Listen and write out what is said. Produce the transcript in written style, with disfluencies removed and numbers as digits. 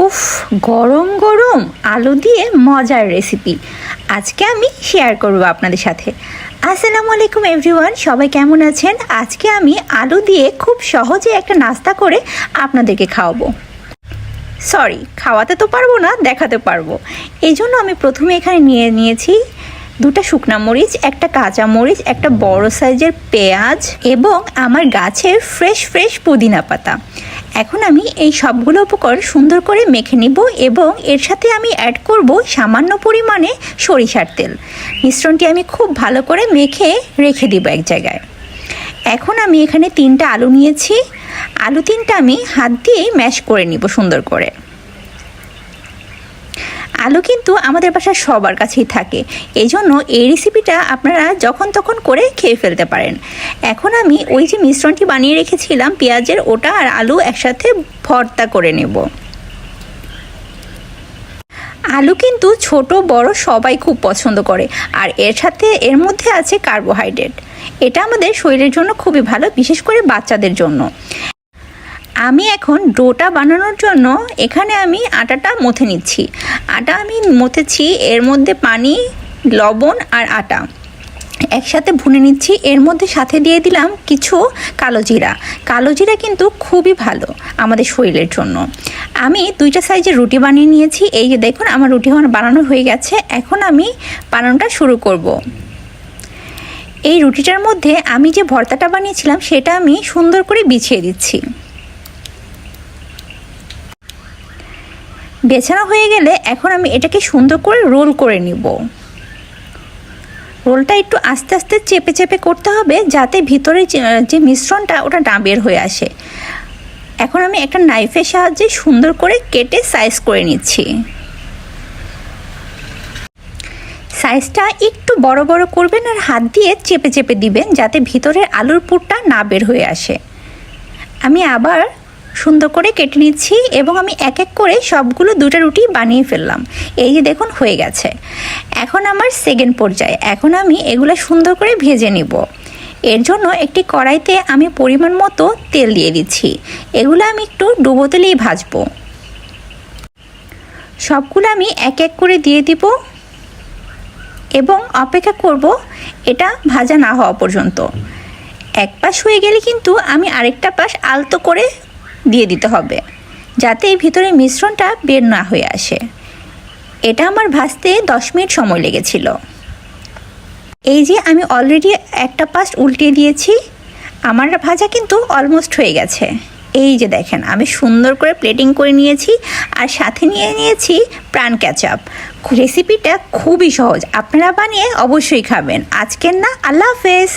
উফ, গরম গরম আলু দিয়ে মজার রেসিপি আজকে আমি শেয়ার করব আপনাদের সাথে। আসসালামু আলাইকুম এভরিওয়ান, সবাই কেমন আছেন? আজকে আমি আলু দিয়ে খুব সহজে একটা নাস্তা করে আপনাদেরকে খাওয়াবো। সরি, খাওয়াতে তো পারবো না, দেখাতে পারবো। এই জন্য আমি প্রথমে এখানে নিয়েছি দুটা শুকনা মরিচ, একটা কাঁচা মরিচ, একটা বড় সাইজের পেঁয়াজ এবং আমার গাছের ফ্রেশ পুদিনা পাতা। এখন আমি এই সবগুলো উপকরণ সুন্দর করে মেখে নিব এবং এর সাথে আমি অ্যাড করব সামান্য পরিমাণে সরিষার তেল। মিশ্রণটি আমি খুব ভালো করে মেখে রেখে দিব এক জায়গায়। এখন আমি এখানে 3টা আলু নিয়েছি। আলু 3টা আমি হাত দিয়ে ম্যাশ করে নিব সুন্দর করে। আলু কিন্তু আমাদের বাসায় সবার কাছেই থাকে, এই জন্য এই রেসিপিটা আপনারা যখন তখন করে খেয়ে ফেলতে পারেন। এখন আমি ওই যে মিশ্রণটি বানিয়ে রেখেছিলাম পেঁয়াজের, ওটা আর আলু একসাথে ভর্তা করে নেব। আলু কিন্তু ছোট বড় সবাই খুব পছন্দ করে, আর এর মধ্যে আছে কার্বোহাইড্রেট। এটা আমাদের শরীরের জন্য খুবই ভালো, বিশেষ করে বাচ্চাদের জন্য। আমি এখন ডোটা বানানোর জন্য এখানে আমি আটাটা মথে নিচ্ছি। আটা আমি মথেছি, এর মধ্যে পানি, লবণ আর আটা একসাথে ভুনে নিচ্ছি। এর মধ্যে সাথে দিয়ে দিলাম কিছু কালো জিরা। কালো জিরা কিন্তু খুবই ভালো আমাদের শরীরের জন্য। আমি 2টা সাইজের রুটি বানিয়ে নিয়েছি। এই যে দেখুন, আমার রুটি বানানো হয়ে গেছে। এখন আমি বানানোটা শুরু করব। এই রুটিটার মধ্যে আমি যে ভর্তাটা বানিয়েছিলাম সেটা আমি সুন্দর করে বিছিয়ে দিচ্ছি। বেছানো হয়ে গেলে এখন আমি এটাকে সুন্দর করে রোল করে নিব। রোলটা একটু আস্তে আস্তে চেপে করতে হবে, যাতে ভিতরে যে মিশ্রণটা ওটা না বের হয়ে আসে। এখন আমি একটা নাইফের সাহায্যে সুন্দর করে কেটে সাইজ করে নিচ্ছি। সাইজটা একটু বড় বড় করবেন আর হাত দিয়ে চেপে দিবেন, যাতে ভিতরের আলুর পুরটা না বের হয়ে আসে। আমি আবার সুন্দর করে কেটে নিচ্ছি এবং আমি এক এক করে সবগুলো 2টা রুটি বানিয়ে ফেললাম। এই যে দেখুন, হয়ে গেছে। এখন আমার সেকেন্ড পর্যায়ে, এখন আমি এগুলো সুন্দর করে ভেজে নিব। এর জন্য একটি কড়াইতে আমি পরিমাণ মতো তেল দিয়ে দিচ্ছি। এগুলো আমি একটু ডুবো তেলেই ভাজবো। সবগুলো আমি এক এক করে দিয়ে দিব এবং অপেক্ষা করব এটা ভাজা না হওয়া পর্যন্ত। এক পাশ হয়ে গেলে কিন্তু আমি আরেকটা পাশ আলতো করে দিয়ে দিতে হবে, যাতে ভিতরে মিশ্রণটা বের না হয়ে আসে। এটা আমার ভাজতে 10 মিনিট সময় লেগেছিল। এই যে আমি অলরেডি একটা পাশ উল্টিয়ে দিয়েছি। আমার ভাজা কিন্তু অলমোস্ট হয়ে গেছে। এই যে দেখেন, আমি সুন্দর করে প্লেটিং করে নিয়েছি আর সাথে নিয়েছি প্রাণ কেচাপ। রেসিপিটা খুবই সহজ, আপনারা বানিয়ে অবশ্যই খাবেন। আজকের না, আল্লাহ হাফেজ।